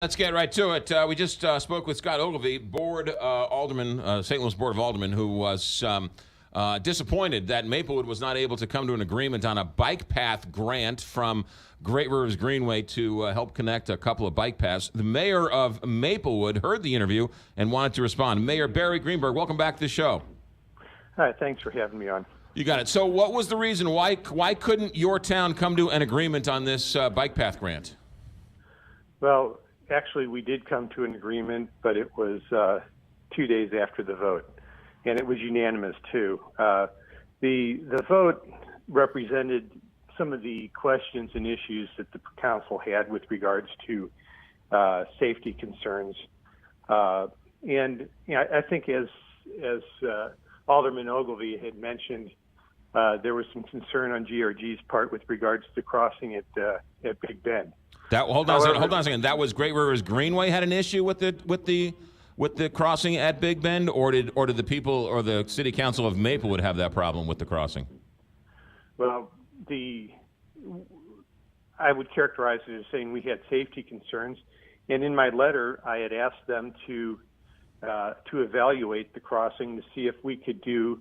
Let's get right to it. We just spoke with Scott Ogilvie, Board Alderman, St. Louis Board of Aldermen, who was disappointed that Maplewood was not able to come to an agreement on a bike path grant from Great Rivers Greenway to help connect a couple of bike paths. The mayor of Maplewood heard the interview and wanted to respond. Mayor Barry Greenberg, welcome back to the show. Hi, thanks for having me on. You got it. So what was the reason? Why couldn't your town come to an agreement on this bike path grant? Well, actually, we did come to an agreement, but it was 2 days after the vote, and it was unanimous too. The vote represented some of the questions and issues that the council had with regards to safety concerns, and I think as Alderman Ogilvie had mentioned, there was some concern on GRG's part with regards to crossing at Big Bend. Hold on a second. That was Great Rivers Greenway had an issue with the crossing at Big Bend, or did the people or the city council of Maplewood have that problem with the crossing? Well, I would characterize it as saying we had safety concerns, and in my letter I had asked them to evaluate the crossing to see if we could do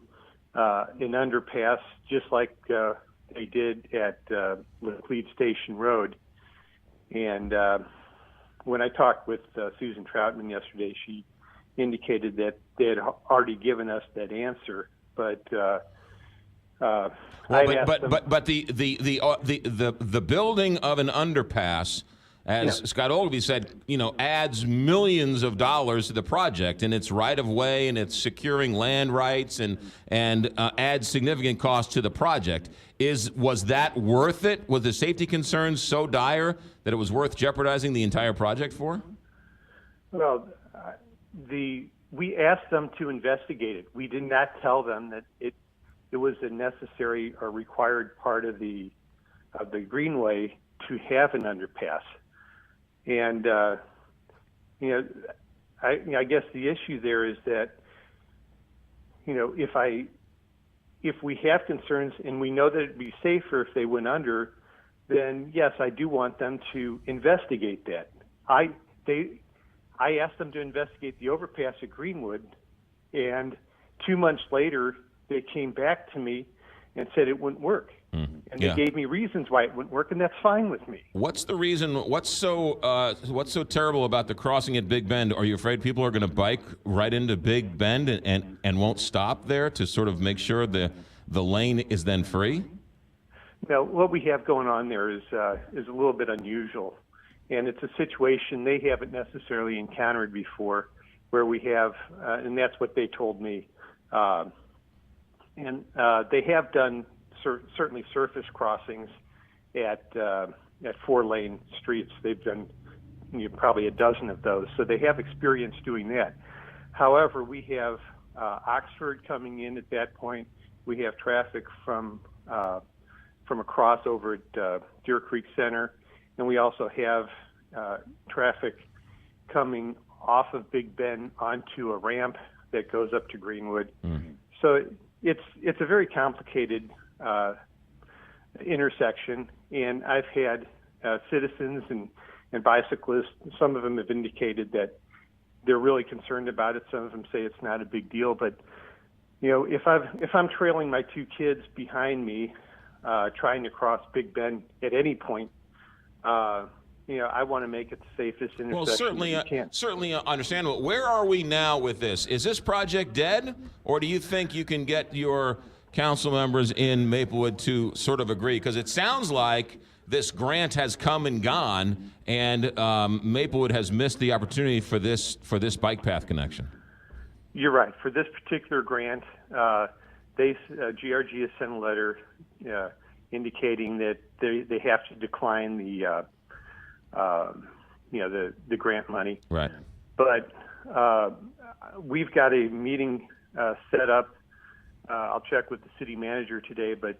an underpass just like they did at Laclede Station Road. And when I talked with Susan Troutman yesterday, she indicated that they had already given us that answer. But the building of an underpass, as Scott Ogilvie said, adds millions of dollars to the project, and it's right of way, and it's securing land rights, and adds significant cost to the project. Was that worth it? Was the safety concerns so dire that it was worth jeopardizing the entire project for? Well, we asked them to investigate it. We did not tell them that it was a necessary or required part of the Greenway to have an underpass. And I guess the issue there is that if we have concerns and we know that it'd be safer if they went under, then yes, I do want them to investigate that. I asked them to investigate the overpass at Greenwood, and 2 months later they came back to me and said it wouldn't work. And they gave me reasons why it wouldn't work, and that's fine with me. What's the reason? What's so terrible about the crossing at Big Bend? Are you afraid people are going to bike right into Big Bend and won't stop there to sort of make sure the lane is then free? Now, what we have going on there is a little bit unusual, and it's a situation they haven't necessarily encountered before, where we have, and that's what they told me, and they have done certainly surface crossings at 4-lane streets. They've done probably a dozen of those, so they have experience doing that. However, we have Oxford coming in at that point. We have traffic from a crossover at Deer Creek Center, and we also have traffic coming off of Big Bend onto a ramp that goes up to Greenwood. Mm-hmm. So it's a very complicated intersection, and I've had citizens and bicyclists. Some of them have indicated that they're really concerned about it. Some of them say it's not a big deal. But if I'm trailing my 2 kids behind me, trying to cross Big Bend at any point, I want to make it the safest intersection. Well, certainly understandable. Where are we now with this? Is this project dead, or do you think you can get your council members in Maplewood to sort of agree? Because it sounds like this grant has come and gone, and Maplewood has missed the opportunity for this bike path connection. You're right. For this particular grant, GRG has sent a letter indicating that they have to decline the grant money. Right. But we've got a meeting set up. I'll check with the city manager today, but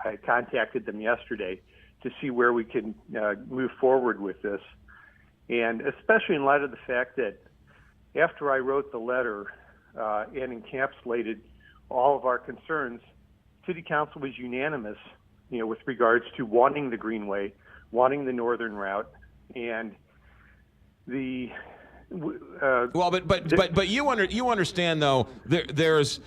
I contacted them yesterday to see where we can move forward with this. And especially in light of the fact that after I wrote the letter and encapsulated all of our concerns, City Council was unanimous, with regards to wanting the Greenway, wanting the northern route, and the Well, but you understand though there's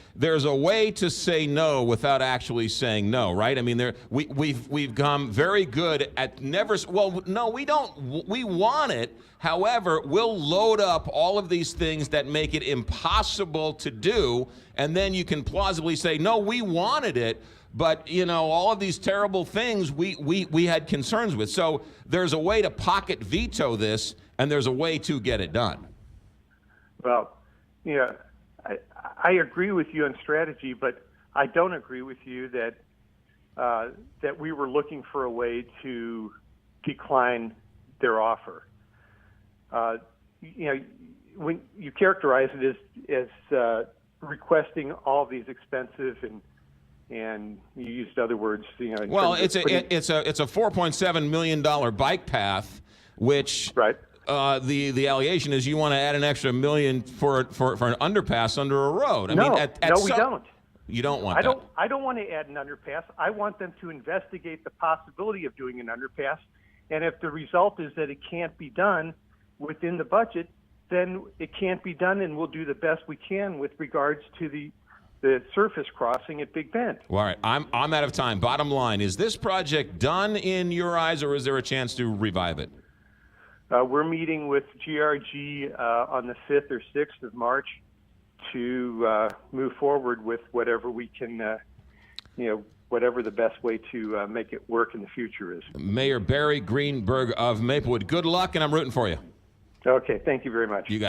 a way to say no without actually saying no, right? I mean, we've come very good at never. Well, no, we don't. We want it. However, we'll load up all of these things that make it impossible to do, and then you can plausibly say, no, we wanted it. But, you know, all of these terrible things we had concerns with. So there's a way to pocket veto this, and there's a way to get it done. Well, yeah, I agree with you on strategy, but I don't agree with you that we were looking for a way to decline their offer. You know, when you characterize it as requesting all these expensive and you used other words, you know. Well, it's a $4.7 million bike path, which right. The allegation is you want to add an extra $1 million for an underpass under a road. I mean, we don't. You don't want that. I don't want to add an underpass. I want them to investigate the possibility of doing an underpass, and if the result is that it can't be done within the budget, then it can't be done, and we'll do the best we can with regards to the surface crossing at Big Bend. Well, all right, I'm out of time. Bottom line, is this project done in your eyes, or is there a chance to revive it? We're meeting with GRG on the 5th or 6th of March to move forward with whatever we can, whatever the best way to make it work in the future is. Mayor Barry Greenberg of Maplewood, good luck, and I'm rooting for you. Okay, thank you very much. You got